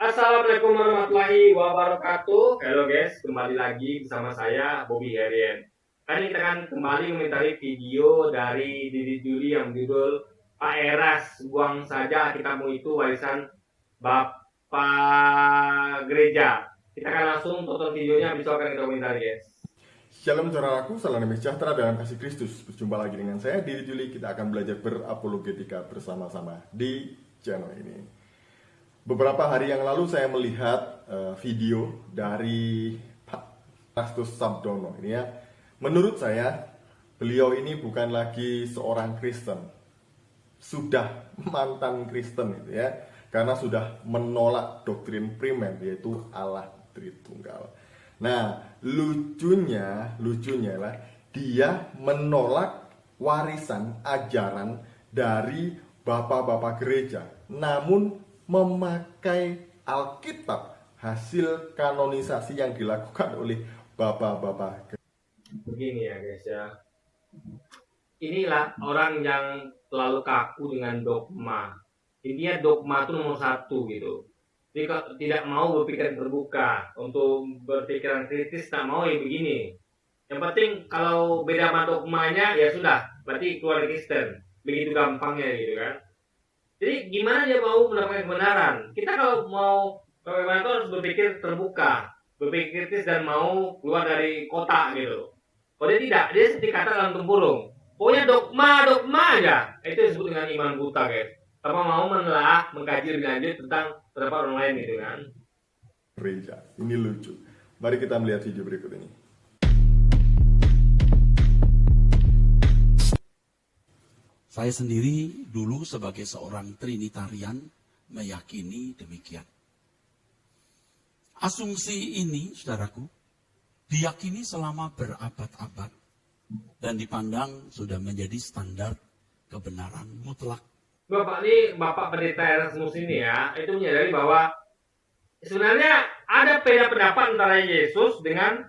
Assalamualaikum warahmatullahi wabarakatuh. Halo guys, kembali lagi bersama saya Bobby Herian. Kali ini kita akan kembali mengomentari video dari Didi Juli yang berjudul Pak Eras buang saja kitabmu itu warisan Bapak Gereja. Kita akan langsung tonton videonya, besok akan kita komentari guys. Shalom saudaraku, salam damai sejahtera dalam kasih Kristus. Berjumpa lagi dengan saya, Didi Juli. Kita akan belajar berapologetika bersama-sama di channel ini. Beberapa hari yang lalu saya melihat video dari Pak Erastus Sabdono. Ini ya, menurut saya beliau ini bukan lagi seorang Kristen, sudah mantan Kristen itu ya, karena sudah menolak doktrin primer yaitu Allah Tritunggal. Nah, lucunya lah dia menolak warisan ajaran dari bapak-bapak gereja, namun memakai Alkitab hasil kanonisasi yang dilakukan oleh bapak-bapak gereja. Begini ya guys ya. Inilah orang yang terlalu kaku dengan dogma. Intinya dogma itu nomor satu gitu. Jadi tidak mau berpikiran terbuka, untuk berpikiran kritis tak mau ya begini. Yang penting kalau beda sama dogmanya ya sudah, berarti keluar dari Kristen. Begitu gampangnya gitu kan. Jadi gimana dia mau mendapatkan kebenaran? Kita kalau mau kebenaran itu harus berpikir terbuka, berpikir kritis dan mau keluar dari kotak gitu. Kalau dia tidak, dia seperti kata dalam tempurung. Pokoknya dogma aja. Itu disebut dengan iman buta guys. Tanpa mau menelaah, mengkaji lebih lanjut tentang pendapat orang lain gitu kan. Gereja. Ini lucu. Mari kita melihat video berikut ini. Saya sendiri dulu sebagai seorang Trinitarian meyakini demikian. Asumsi ini, saudaraku, diyakini selama berabad-abad dan dipandang sudah menjadi standar kebenaran mutlak. Bapak Pendeta Erasmus ini ya, itu menyadari bahwa sebenarnya ada beda pendapat antara Yesus dengan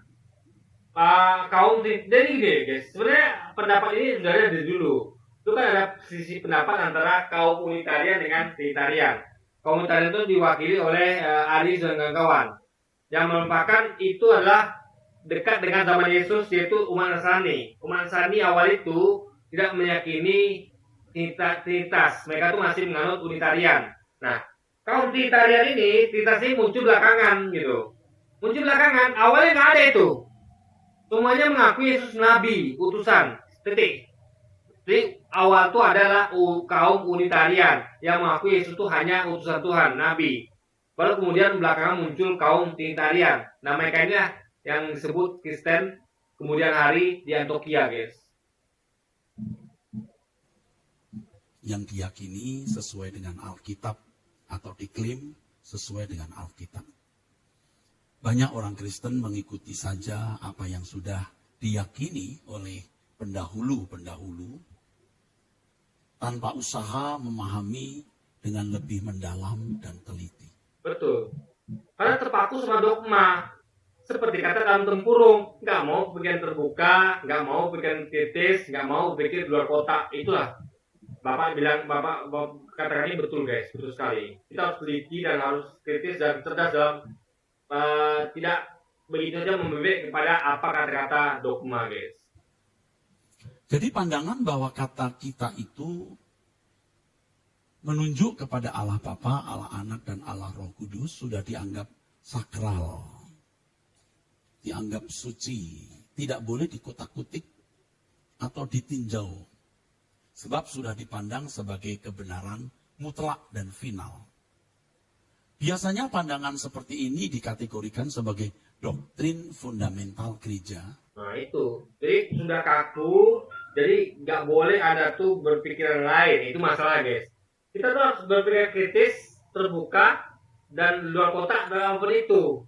kaum. Jadi gini guys, sebenarnya pendapat ini sudah ada dari dulu. Itu kan ada sisi pendapat antara kaum Unitarian dengan Trinitarian. Kaum Unitarian itu diwakili oleh Aris dan kawan-kawan yang merupakan itu adalah dekat dengan zaman Yesus, yaitu umat Nasrani. Umat Nasrani awal itu tidak meyakini Trinitas, mereka itu masih menganut Unitarian. Nah, kaum Trinitarian ini, Trinitas ini muncul belakangan gitu. Muncul belakangan, awalnya nggak ada itu. Semuanya mengakui Yesus Nabi, utusan, titik. Jadi awal itu adalah kaum Unitarian yang mengakui Yesus itu hanya utusan Tuhan, Nabi. Baru kemudian belakangan muncul kaum Trinitarian. Nah, mereka ini yang disebut Kristen kemudian hari di Antioquia, guys. Yang diyakini sesuai dengan Alkitab atau diklaim sesuai dengan Alkitab. Banyak orang Kristen mengikuti saja apa yang sudah diyakini oleh pendahulu-pendahulu tanpa usaha memahami dengan lebih mendalam dan teliti. Betul. Karena terpaku sama dogma. Seperti kata dalam tempurung, nggak mau pikiran terbuka, nggak mau pikiran kritis, nggak mau pikir di luar kotak. Itulah. Bapak katakan ini betul guys, betul sekali. Kita harus teliti dan harus kritis dan cerdas dalam tidak begitu saja memebek kepada apa kata-kata dogma guys. Jadi pandangan bahwa kata kita itu menunjuk kepada Allah Bapa, Allah Anak, dan Allah Roh Kudus sudah dianggap sakral, dianggap suci, tidak boleh dikutak-kutik atau ditinjau, sebab sudah dipandang sebagai kebenaran mutlak dan final. Biasanya pandangan seperti ini dikategorikan sebagai doktrin fundamental gereja. Nah itu, jadi sudah kaku, jadi nggak boleh ada tuh berpikiran lain, itu masalah guys. Kita tuh harus berpikir kritis, terbuka, dan luar kotak dalam itu.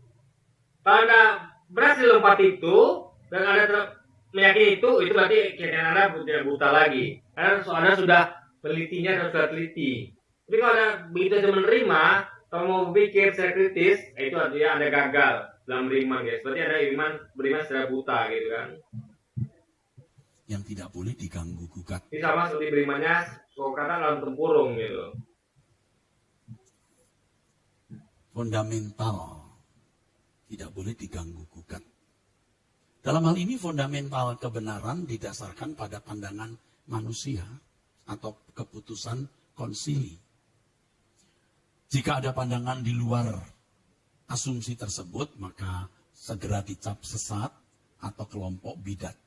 Kalau Anda berhasil lompat itu, dan Anda meyakini itu berarti keinginan Anda tidak buta lagi. Karena Anda sudah menelitinya dan sudah teliti. Tapi kalau Anda begitu saja menerima, kalau mau berpikir secara kritis, itu artinya Anda gagal dalam beriman guys. Berarti Anda beriman secara buta gitu kan. Yang tidak boleh diganggu gugat. Ini sama seperti berimannya kata dalam tempurung gitu. fundamental, tidak boleh diganggu gugat. Dalam hal ini fundamental kebenaran didasarkan pada pandangan manusia atau keputusan konsili. Jika ada pandangan di luar asumsi tersebut, maka segera dicap sesat atau kelompok bidat.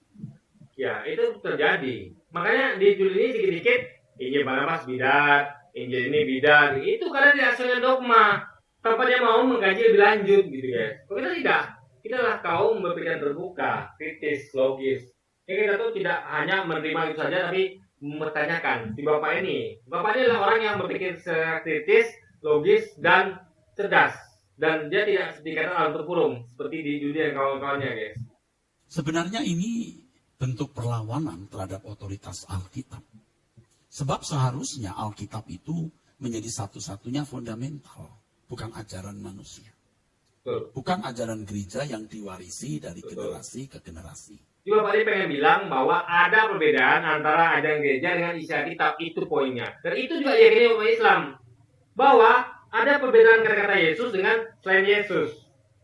Ya, itu terjadi. Makanya di Juli ini dikit-dikit, Injil Barnabas bidat, Injil ini bidat. Itu karena dihasilkan dogma. Tanpa dia mau mengkaji lebih lanjut gitu guys. Kalau kita tidak, kita adalah kaum berpikiran terbuka, kritis, logis. Yang kita tuh tidak hanya menerima itu saja, tapi mempertanyakan. Si Bapak ini adalah orang yang berpikir secara kritis, logis, dan cerdas. Dan dia tidak dikatakan alam terpurung, seperti di Juli dan kawan-kawannya guys. Sebenarnya ini bentuk perlawanan terhadap otoritas Alkitab. Sebab seharusnya Alkitab itu menjadi satu-satunya fundamental, bukan ajaran manusia. Betul. Bukan ajaran gereja yang diwarisi dari generasi ke generasi. Juga Pak Adi pengen bilang bahwa ada perbedaan antara ajaran gereja dengan isi Alkitab, itu poinnya. Dan itu juga diyakini umat Islam, bahwa ada perbedaan kata-kata Yesus dengan selain Yesus.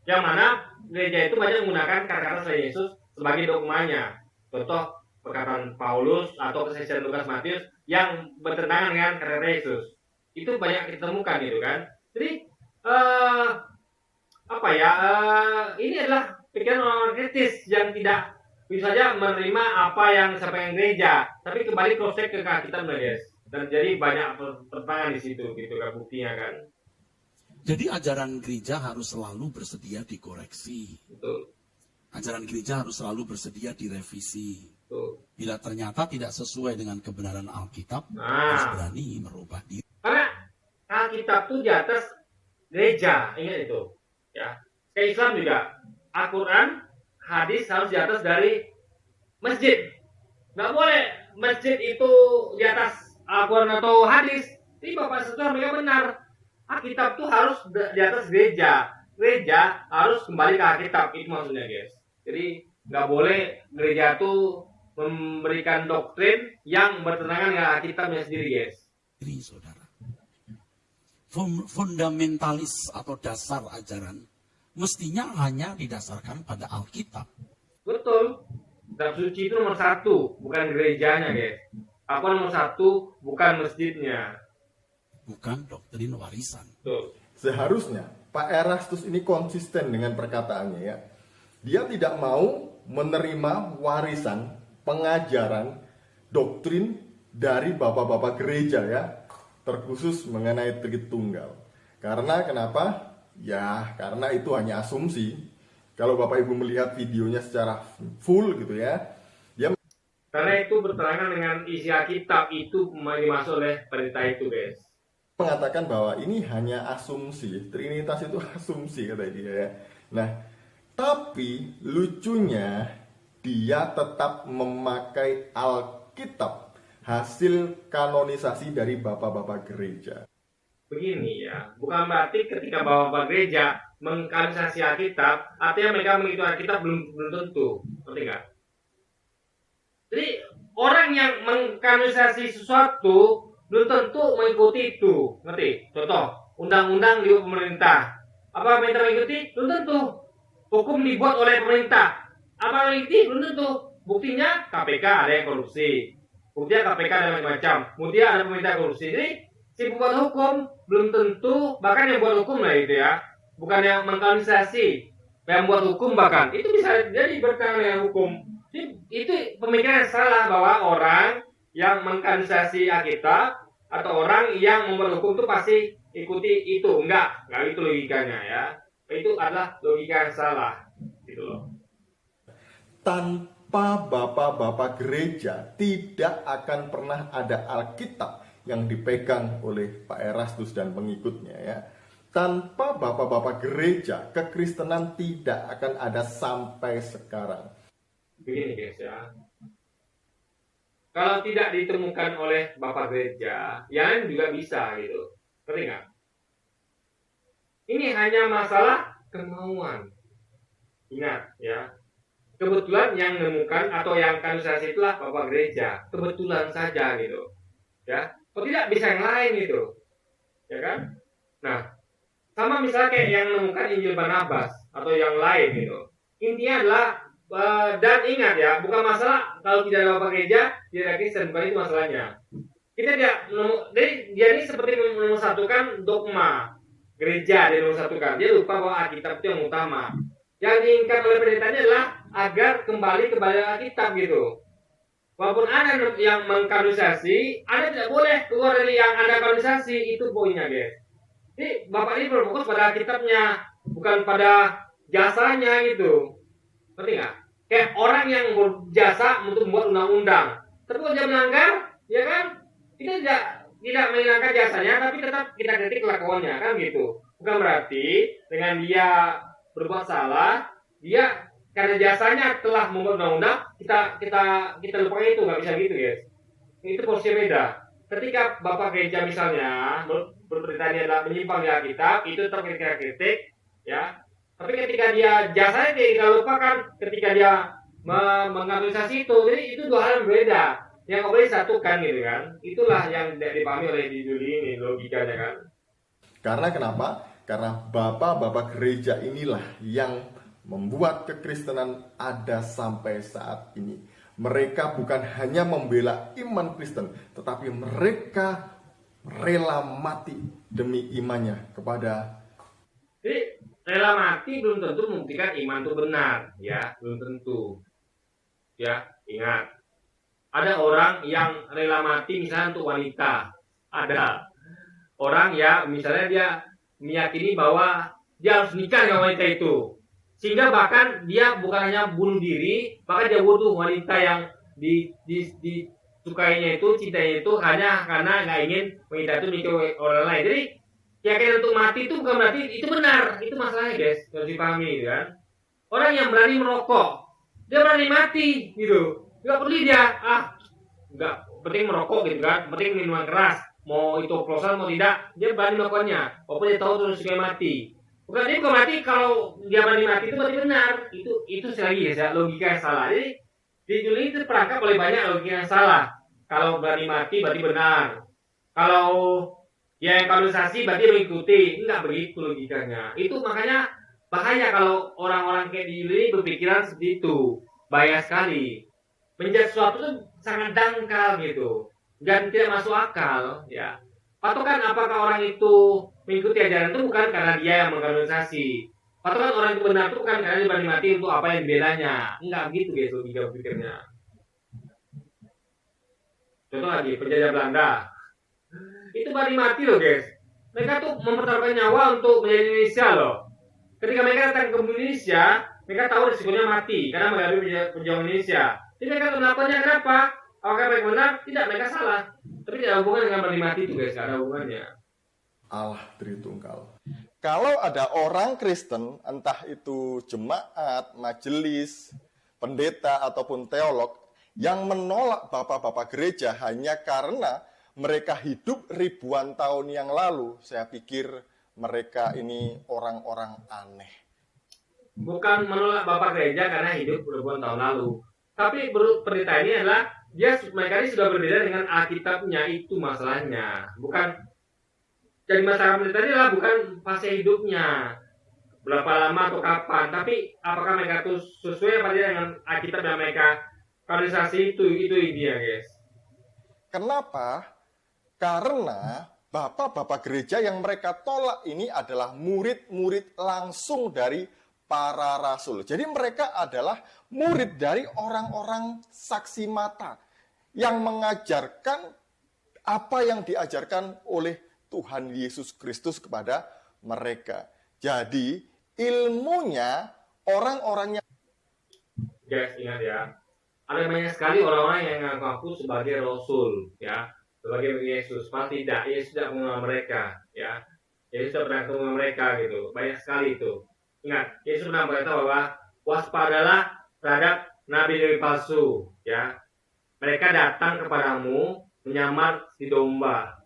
Yang mana gereja itu banyak menggunakan kata-kata selain Yesus sebagai dogmanya. Contoh perkataan Paulus atau kesaksian Lukas Matius yang bertentangan dengan kata-kata Yesus. Itu banyak kita temukan gitu kan. Jadi ini adalah pikiran orang kritis yang tidak bisa saja menerima apa yang disampaikan gereja, tapi kembali cross check ke Alkitab guys. Dan jadi banyak pertentangan di situ gitu kan buktinya kan. Jadi ajaran gereja harus selalu bersedia dikoreksi. Betul. Ajaran gereja harus selalu bersedia direvisi. Betul. Bila ternyata tidak sesuai dengan kebenaran Alkitab, harus berani merubah diri. Karena Alkitab itu di atas gereja, ingat itu. Ya. Kayak Islam juga, Al-Quran, hadis harus di atas dari masjid. Nggak boleh masjid itu di atas Al-Quran atau hadis. Jadi Bapak Saudara mereka benar. Alkitab itu harus di atas gereja. Gereja harus kembali ke Alkitab, itu maksudnya guys. Jadi nggak boleh gereja itu memberikan doktrin yang bertentangan dengan Alkitabnya sendiri guys. Diri saudara. Fundamentalis atau dasar ajaran mestinya hanya didasarkan pada Alkitab. Betul. Kitab suci itu nomor 1, bukan gerejanya guys. Apa nomor 1, bukan masjidnya. Bukan doktrin warisan. Betul. Seharusnya Pak Erastus ini konsisten dengan perkataannya ya. Dia tidak mau menerima warisan, pengajaran, doktrin dari bapak-bapak gereja ya, terkhusus mengenai Tritunggal. Karena kenapa? Ya, karena itu hanya asumsi. Kalau Bapak Ibu melihat videonya secara full gitu ya, dia Karena itu bertentangan dengan isi Alkitab, itu dimaksud oleh pendeta itu guys. mengatakan bahwa ini hanya asumsi. Trinitas itu asumsi kata dia ya. Nah, tapi lucunya dia tetap memakai Alkitab, hasil kanonisasi dari bapak-bapak gereja. Begini ya, bukan berarti ketika bapak-bapak gereja mengkanonisasi Alkitab, artinya mereka mengikuti Alkitab belum tentu, ngerti nggak? Jadi orang yang mengkanonisasi sesuatu belum tentu mengikuti itu, ngerti? Contoh, undang-undang di pemerintah, apa pemerintah mengikuti? Belum tentu. Hukum dibuat oleh pemerintah, apa mengikuti? Belum tentu. Buktinya KPK ada yang korupsi, buktinya KPK ada macam-macam, buktinya ada pemerintah korupsi. Jadi si pembuat hukum belum tentu, bahkan yang buat hukum lah itu ya, bukan yang mengkanonisasi, yang buat hukum bahkan itu bisa jadi bertentangan dengan hukum. Jadi, itu pemikiran yang salah bahwa orang yang mengkanonisasi Alkitab atau orang yang membuat hukum itu pasti ikuti itu. Enggak itu logikanya ya. Itu adalah logika yang salah gitu loh. Tanpa bapak-bapak gereja tidak akan pernah ada Alkitab yang dipegang oleh Pak Erastus dan pengikutnya ya. Tanpa bapak-bapak gereja, kekristenan tidak akan ada sampai sekarang. Begini guys ya. Kalau tidak ditemukan oleh bapak gereja, yang juga bisa gitu. Ngerti nggak? Ini hanya masalah kemauan. Ingat ya. Kebetulan yang menemukan atau yang kanonisasi itulah bapak gereja. Kebetulan saja gitu. Ya. Kalau tidak bisa yang lain gitu. Ya kan? Nah, Sama misalnya kayak yang menemukan Injil Barnabas atau yang lain gitu. Intinya adalah dan ingat ya, bukan masalah kalau tidak ada bapak gereja, tidak ada Kristen, bukan itu masalahnya. Kita tidak jadi dia ini seperti menosatukan dogma gereja, dia menosatukan. Dia lupa bahwa Alkitab itu yang utama. Yang diinginkan oleh pendetanya adalah agar kembali kepada Alkitab gitu. Walaupun Anda yang mengkanonisasi, Anda tidak boleh keluar dari yang Anda kanonisasi, itu poinnya guys. Jadi Bapak ini berfokus pada kitabnya, bukan pada jasanya gitu. Ngerti nggak? Kayak orang yang berjasa untuk membuat undang-undang. Tapi kalau dia melanggar, ya kan? Kita tidak menghilangkan jasanya, tapi tetap kita kritik kelakuannya, kan gitu. Bukan berarti dengan dia berbuat salah, dia karena jasanya telah membuat undang-undang, kita lupakan itu, nggak bisa gitu guys. Itu porsi beda. Ketika Bapak gereja misalnya berberitanya adalah menyimpang di Alkitab, itu tetap kita kritik, ya. Tapi ketika dia jasanya kita lupakan, ketika dia mengkanonisasi itu, jadi itu dua hal yang berbeda. Yang nggak boleh disatukan gitu kan. Itulah yang tidak dipahami oleh Juli ini logikanya kan. Karena kenapa? Karena bapak-bapak gereja inilah yang membuat kekristenan ada sampai saat ini. Mereka bukan hanya membela iman Kristen, tetapi mereka rela mati demi imannya kepada. Jadi rela mati belum tentu membuktikan iman itu benar, ya, belum tentu. Ya, ingat. Ada orang yang rela mati misalnya untuk wanita. Ada orang ya misalnya dia meyakini bahwa dia harus nikah dengan wanita itu. Sehingga bahkan dia bukan hanya bunuh diri, bahkan dia butuh wanita yang disukainya itu, cintanya itu hanya karena nggak ingin wanita itu nikah orang lain. Jadi keyakinan untuk mati itu bukan berarti itu benar. Itu masalahnya guys, harus dipahami kan. Orang yang berani merokok, dia berani mati gitu. Nggak peduli dia, nggak penting merokok gitu kan, penting minuman keras, mau itu oplosan mau tidak, dia berani melakukannya. Walaupun dia tahu terus dia mati. Bukan dia bukan mati kalau dia berani mati itu berarti benar. Itu sekali ya logika yang salah. Jadi di Juli itu terperangkap oleh banyak logika yang salah. Kalau berani mati berarti benar. Kalau ya yang kanonisasi berarti mengikuti, enggak begitu logikanya. Itu makanya bahaya kalau orang-orang kayak di Juli berpikiran seperti itu. Bahaya sekali. Menjadi sesuatu itu sangat dangkal gitu dan tidak masuk akal ya. Patokan apakah orang itu mengikuti ajaran itu bukan karena dia yang mengkanonisasi. Patokan orang itu benar itu bukan karena dia berani mati untuk apa yang dibelanya. Enggak begitu guys logika pikirnya. Contoh lagi penjajah Belanda itu berani mati loh guys. Mereka tuh mempertaruhkan nyawa untuk menjadi Indonesia loh. Ketika mereka datang ke Indonesia, mereka tahu risikonya mati karena menghadapi pejuang Indonesia. Jadi mereka melakukannya kenapa? Apakah mereka benar? Tidak, mereka salah. Tapi tidak ada hubungan dengan berani mati itu guys, tidak ada hubungannya. Allah Tritunggal. Kalau ada orang Kristen, entah itu jemaat, majelis, pendeta ataupun teolog yang menolak bapak-bapak gereja hanya karena mereka hidup ribuan tahun yang lalu, saya pikir mereka ini orang-orang aneh. Bukan menolak bapak gereja karena hidup ribuan tahun lalu. Tapi pendeta ini adalah mereka ini sudah berbeda dengan Alkitabnya, itu masalahnya. Bukan jadi masalah pendeta ini adalah bukan fase hidupnya berapa lama atau kapan, tapi apakah mereka itu sesuai apa dengan Alkitab yang mereka kanonisasi itu dia guys. Kenapa? Karena bapak-bapak gereja yang mereka tolak ini adalah murid-murid langsung dari para rasul. Jadi mereka adalah murid dari orang-orang saksi mata yang mengajarkan apa yang diajarkan oleh Tuhan Yesus Kristus kepada mereka. Jadi ilmunya orang-orangnya. Guys, ingat ya. Ada banyak sekali orang-orang yang mengaku sebagai rasul, ya, sebagai Yesus. Pasti tidak, Yesus tidak mengenal mereka, ya. Yesus tidak pernah mengenal mereka gitu. Banyak sekali itu. Ingat, Yesus pernah berkata bahwa waspadalah terhadap nabi-nabi palsu, ya. Mereka datang kepadamu menyamar si domba.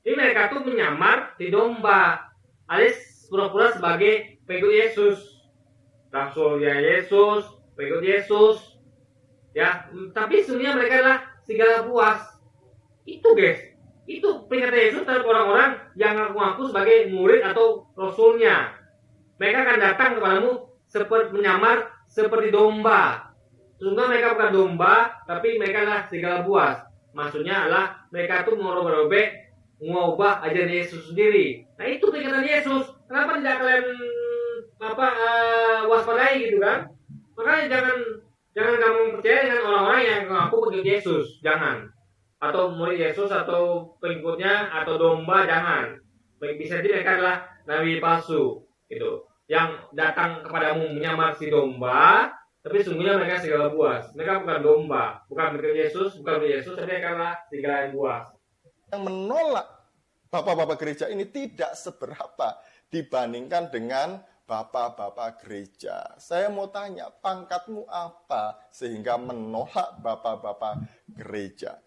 Ini mereka tuh menyamar si domba, alias pura-pura sebagai pengikut Yesus, rasulnya Yesus, pengikut Yesus, ya. Tapi sebenarnya mereka adalah serigala buas. Itu guys. Itu peringatan Yesus terhadap orang-orang yang mengaku sebagai murid atau rasulnya. Mereka akan datang kepadamu seperti menyamar seperti domba. Sesungguhnya mereka bukan domba, tapi mereka adalah serigala buas. Maksudnya adalah mereka tuh mau robek, mengubah ajaran Yesus sendiri. Nah itu peringatan Yesus. Kenapa tidak kalian waspadai gitu kan? Makanya jangan kamu percaya dengan orang-orang yang mengaku pengikut Yesus, jangan. Atau murid Yesus atau pengikutnya atau domba, jangan. Bisa jadi mereka adalah nabi palsu, gitu. Yang datang kepadamu menyamar si domba, tapi sungguhnya mereka serigala buas. Mereka bukan domba, bukan pengikut Yesus, tapi mereka adalah serigala yang buas. Yang menolak bapak-bapak gereja ini tidak seberapa dibandingkan dengan bapak-bapak gereja. Saya mau tanya, pangkatmu apa sehingga menolak bapak-bapak gereja?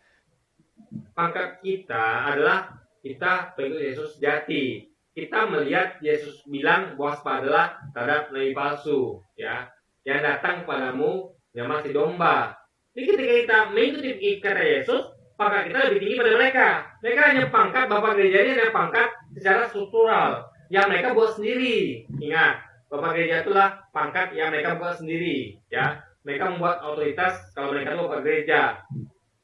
Pangkat kita adalah kita pengikut Yesus sejati. Kita melihat Yesus bilang waspadalah terhadap nabi palsu, ya, yang datang kepadamu yang masih domba. Jadi ketika kita mengikuti kata Yesus, pangkat kita lebih tinggi pada mereka. Mereka hanya pangkat bapak gereja ini hanya pangkat secara struktural yang mereka buat sendiri. Ingat, bapak gereja itulah pangkat yang mereka buat sendiri, ya. Mereka membuat otoritas kalau mereka itu bapak gereja.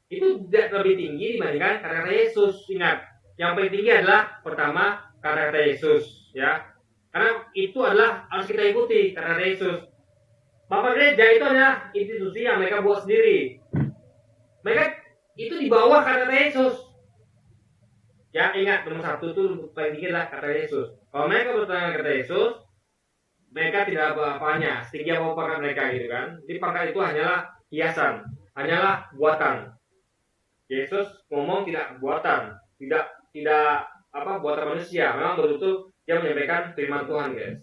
Itu tidak lebih tinggi dibandingkan kata-kata Yesus. Ingat, yang paling tinggi adalah pertama kata-kata Yesus, ya. Karena itu adalah harus kita ikuti kata-kata Yesus. Bapak gereja itu adalah institusi yang mereka buat sendiri. Mereka itu di bawah kata-kata Yesus. Ya, ingat, nomor satu itu paling tinggi adalah kata Yesus. Kalau mereka bertentangan kata Yesus, mereka tidak apa-apanya, setinggi apa pangkat mereka gitu kan. Jadi pangkat itu hanyalah hiasan, hanyalah buatan. Yesus ngomong tidak buatan, tidak buatan manusia. Memang betul-betul dia menyampaikan firman Tuhan, guys.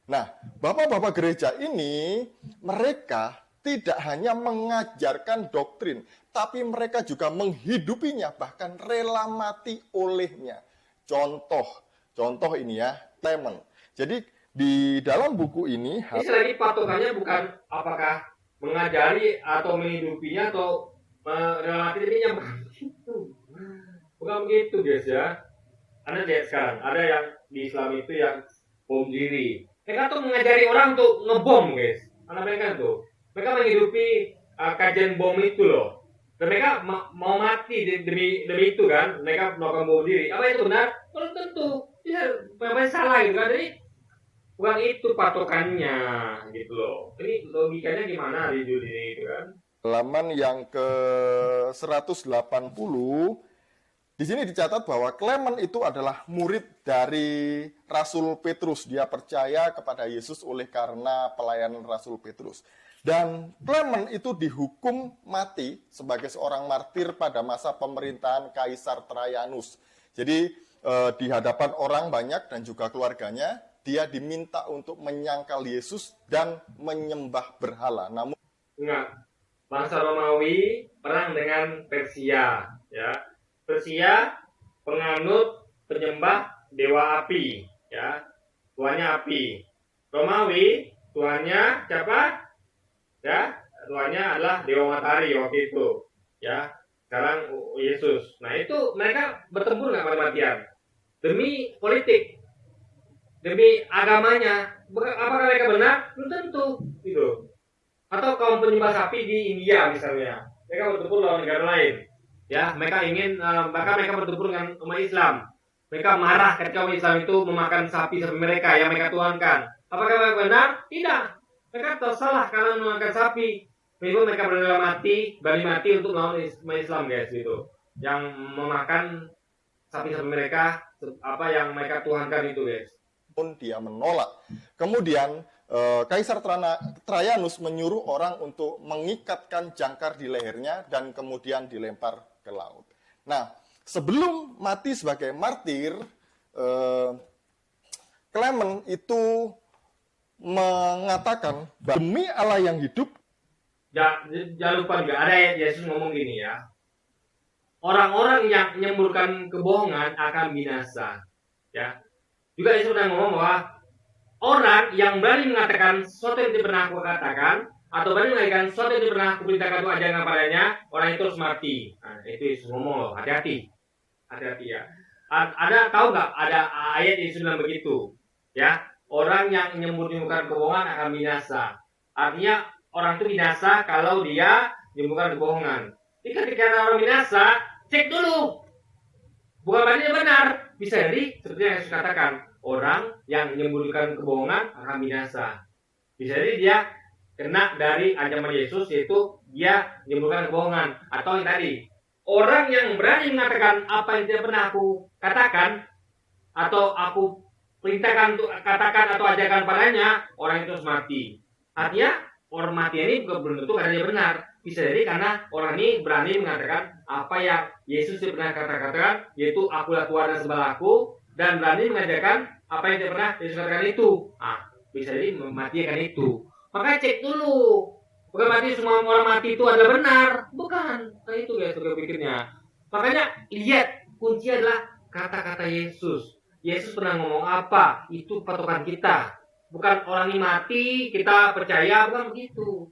Nah, bapak-bapak gereja ini mereka tidak hanya mengajarkan doktrin, tapi mereka juga menghidupinya, bahkan rela mati olehnya. Contoh ini ya, Clement. Jadi di dalam buku ini lagi patokannya bukan apakah mengajari atau menghidupinya atau rela mati, dirinya bukan begitu guys ya. Anda lihat sekarang ada yang di Islam itu yang bom diri. Mereka tuh mengajari orang untuk ngebom guys. Anak mereka tuh, mereka menghidupi kajian bom itu loh. Dan mereka mau mati demi itu kan. Mereka melakukan bom diri. Apa itu benar? Belum tentu. Memang salah gitu kan. Jadi bukan itu patokannya gitu loh. Ini logikanya gimana di dunia itu kan? Halaman yang ke-180, di sini dicatat bahwa Clement itu adalah murid dari Rasul Petrus. Dia percaya kepada Yesus oleh karena pelayanan Rasul Petrus. Dan Clement itu dihukum mati sebagai seorang martir pada masa pemerintahan Kaisar Trajanus. Jadi di hadapan orang banyak dan juga keluarganya, dia diminta untuk menyangkal Yesus dan menyembah berhala. Namun ingat, bangsa Romawi perang dengan Persia, ya. Persia penganut penyembah dewa api, ya. Tuhannya api. Romawi tuhannya siapa? Ya, tuhannya adalah dewa matahari waktu itu, ya. Sekarang Yesus. Nah, itu mereka bertempur nggak mati-matian demi politik, demi agamanya. Apakah mereka benar? Belum tentu, gitu. Atau kaum penyembah sapi di India misalnya, mereka bertempur lawan negara lain. Ya, mereka ingin, bahkan mereka bertempur dengan umat Islam. Mereka marah ketika umat Islam itu memakan sapi mereka yang mereka tuhankan. Apakah mereka benar? Tidak. Mereka tersalah karena memakan sapi. Meskipun mereka berani mati untuk melawan umat Islam, guys, gitu. Yang memakan sapi mereka, apa yang mereka tuhankan itu, guys. Pun dia menolak. Kemudian Kaisar Trajanus menyuruh orang untuk mengikatkan jangkar di lehernya dan kemudian dilempar ke laut. Nah, sebelum mati sebagai martir, Clement itu mengatakan demi Allah yang hidup. Jangan lupa juga ada Yesus ngomong gini ya. Orang-orang yang menyemburkan kebohongan akan binasa. Ya. Juga Yesus sudah ngomong bahwa orang yang berani mengatakan sesuatu yang tidak pernah aku katakan atau berani mengatakan sesuatu yang tidak pernah aku perintahkan untuk ajarkan kepadanya, orang itu harus mati. Nah, itu Yesus ngomong loh, hati-hati. hati-hati ya. Ada tahu nggak ada ayat yang bilang begitu? Ya, orang yang menyembunyikan kebohongan akan binasa. Artinya orang itu binasa kalau dia menyembunyikan kebohongan. Jadi ketika orang binasa, cek dulu. Bukan berarti dia benar. Bisa jadi seperti yang saya katakan, orang yang menyembunyikan kebohongan akan binasa. Bisa jadi dia kena dari ancaman Yesus, yaitu dia menyembunyikan kebohongan. Atau yang tadi, orang yang berani mengatakan apa yang tidak pernah aku katakan atau aku perintahkan untuk katakan atau ajarkan padanya, orang itu harus mati. Artinya orang mati ini bukan belum tentu karena dia benar. Bisa jadi karena orang ini berani mengatakan apa yang Yesus pernah katakan, yaitu akulah Tuhan dan sembahlah-Aku, dan berani mengajarkan apa yang tidak pernah Yesus katakan itu. Bisa jadi mati akan itu. Makanya cek dulu. Bukan berarti semua orang mati itu adalah benar. Bukan. Nah itu guys, pikirnya. Makanya lihat, kunci adalah kata-kata Yesus. Yesus pernah ngomong apa? Itu patokan kita. Bukan orang ini mati, kita percaya, bukan begitu.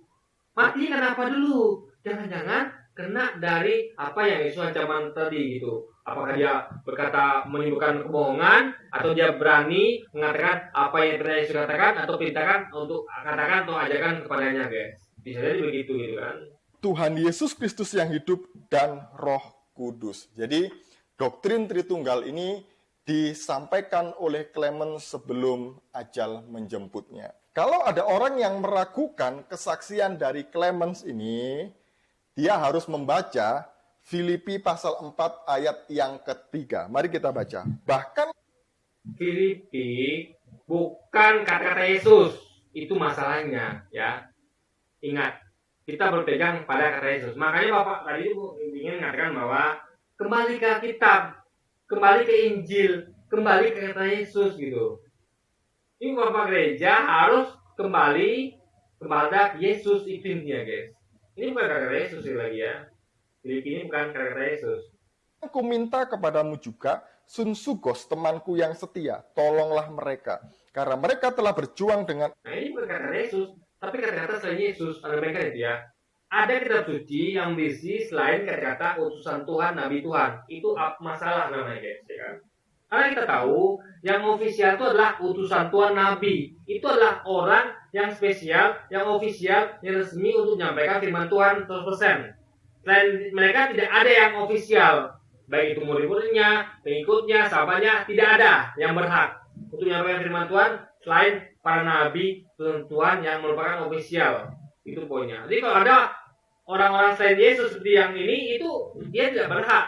Mati karena apa dulu? Jangan-jangan kena dari apa yang Yesus ancaman tadi gitu. Apakah dia berkata menimbulkan kebohongan, atau dia berani mengatakan apa yang pernah Yesus katakan, atau perintahkan untuk katakan atau ajarkan kepadanya guys. Bisa jadi begitu gitu kan. Tuhan Yesus Kristus yang hidup dan Roh Kudus. Jadi doktrin Tritunggal ini disampaikan oleh Clemens sebelum ajal menjemputnya. Kalau ada orang yang meragukan kesaksian dari Clemens ini, dia harus membaca Filipi pasal 4 ayat yang ketiga. Mari kita baca. Bahkan Filipi bukan kata-kata Yesus. Itu masalahnya ya. Ingat, kita berpegang pada kata Yesus. Makanya Bapak tadi ingin mengatakan bahwa kembali ke kitab, kembali ke Injil, kembali ke kata Yesus gitu. Ini Bapak gereja harus kembali kepada Yesus itu intinya guys. Ini bukan kata Yesus lagi ya. Filipi ini bukan kata Yesus. aku minta kepadamu juga, Sun Sugos, temanku yang setia, tolonglah mereka. Karena mereka telah berjuang dengan... Nah ini bukan kata Yesus, tapi kata-kata selain Yesus. Ada mereka itu ya. Ada kitab suci yang berisi selain kata-kata utusan Tuhan, Nabi Tuhan. Itu masalah namanya guys ya kan. Karena kita tahu yang ofisial itu adalah utusan Tuhan Nabi. Itu adalah orang yang spesial, yang ofisial, yang resmi untuk menyampaikan firman Tuhan 100%. Selain mereka tidak ada yang ofisial. Baik itu murid-muridnya, pengikutnya, sahabatnya, tidak ada yang berhak untuk menyampaikan firman Tuhan selain para nabi Tuhan yang merupakan ofisial. Itu poinnya. Jadi kalau ada orang-orang selain Yesus seperti yang ini, itu dia tidak berhak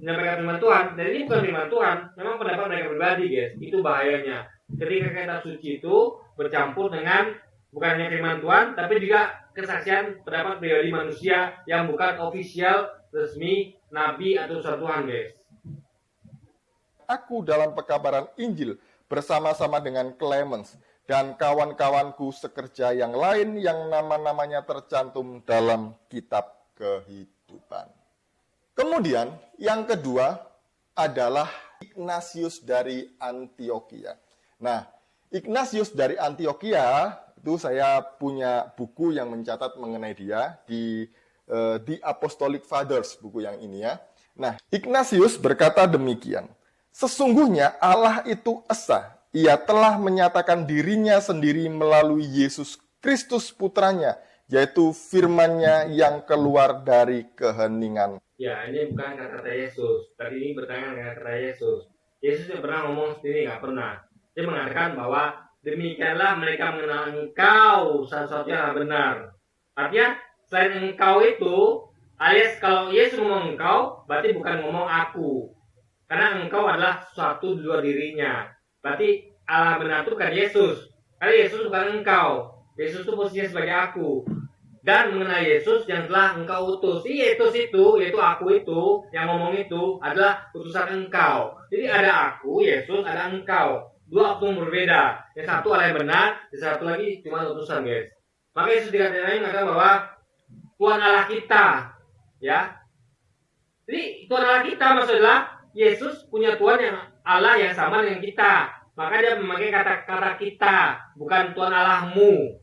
menyampaikan firman Tuhan. Dan ini bukan firman Tuhan, memang pendapat mereka pribadi guys. Itu bahayanya. Ketika kitab suci itu bercampur dengan bukan hanya firman Tuhan, tapi juga kesaksian pendapat pribadi manusia yang bukan ofisial, resmi, nabi atau utusan Tuhan guys. Aku dalam pekabaran Injil bersama-sama dengan Clemens dan kawan-kawanku sekerja yang lain yang nama-namanya tercantum dalam kitab kehidupan. Kemudian yang kedua adalah Ignatius dari Antioquia. Nah, Ignatius dari Antioquia itu saya punya buku yang mencatat mengenai dia di The Apostolic Fathers, buku yang ini ya. Nah, Ignatius berkata demikian. Sesungguhnya Allah itu esa. Ia telah menyatakan dirinya sendiri melalui Yesus Kristus putranya, yaitu firman-Nya yang keluar dari keheningan. Ya, ini bukan kata-kata Yesus. Tadi ini bertanya dengan kata Yesus. Yesus tidak pernah ngomong sendiri, nggak pernah. Dia mengatakan bahwa demikianlah mereka mengenal engkau satu-satunya benar. Artinya, selain engkau itu, alias kalau Yesus ngomong engkau, berarti bukan ngomong aku. Karena engkau adalah sesuatu di luar dirinya. Berarti Allah benar itu bukan Yesus. Karena Yesus bukan engkau. Yesus itu posisinya sebagai aku. Dan mengenai Yesus yang telah engkau utus. Yesus itu, yaitu aku itu, yang ngomong itu adalah utusan engkau. Jadi ada aku, Yesus, ada engkau. Dua oknum berbeda. Yang satu Allah yang benar, yang satu lagi cuma utusan guys. Maka Yesus dikatakan mengatakan bahwa Tuhan Allah kita. Ya. Jadi Tuhan Allah kita maksudnya Yesus punya Tuhan yang Allah yang sama dengan kita. Maka dia memakai kata-kata kita, bukan Tuhan Allahmu.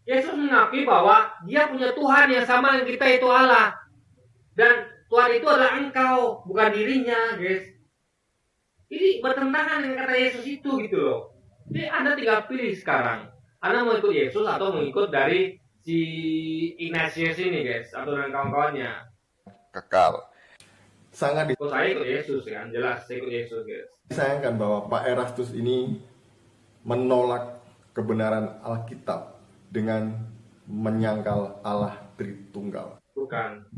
Yesus mengakui bahwa dia punya Tuhan yang sama dengan kita, yaitu Allah. Dan Tuhan itu adalah engkau, bukan dirinya, guys. Ini bertentangan dengan kata Yesus itu gitu loh. Jadi Anda tinggal pilih sekarang. Anda mau ikut Yesus atau mau ikut dari si Ignatius ini, guys, atau dengan kawan-kawannya. Kekal. Sangat Kalau saya ikut Yesus kan, jelas saya ikut Yesus, guys. disayangkan bahwa Pak Erastus ini menolak kebenaran Alkitab dengan menyangkal Allah Tritunggal. Bukan.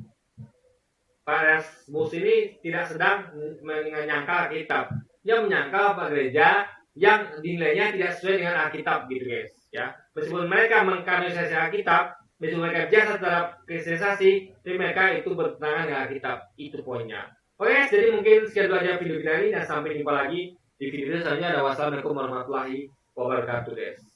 Pak Erasmus ini tidak sedang menyangkal Alkitab. Dia menyangkal Pak gereja yang dinilainya tidak sesuai dengan Alkitab gitu, guys. Ya, meskipun mereka mengkanonisasi Alkitab, meskipun mereka biasa terhadap kristenisasi, tapi mereka itu bertentangan dengan Alkitab. Itu poinnya. Oke, guys, jadi mungkin sekian dulu aja video kita ini dan sampai jumpa lagi di video selanjutnya. Wassalamualaikum warahmatullahi wabarakatuh, guys.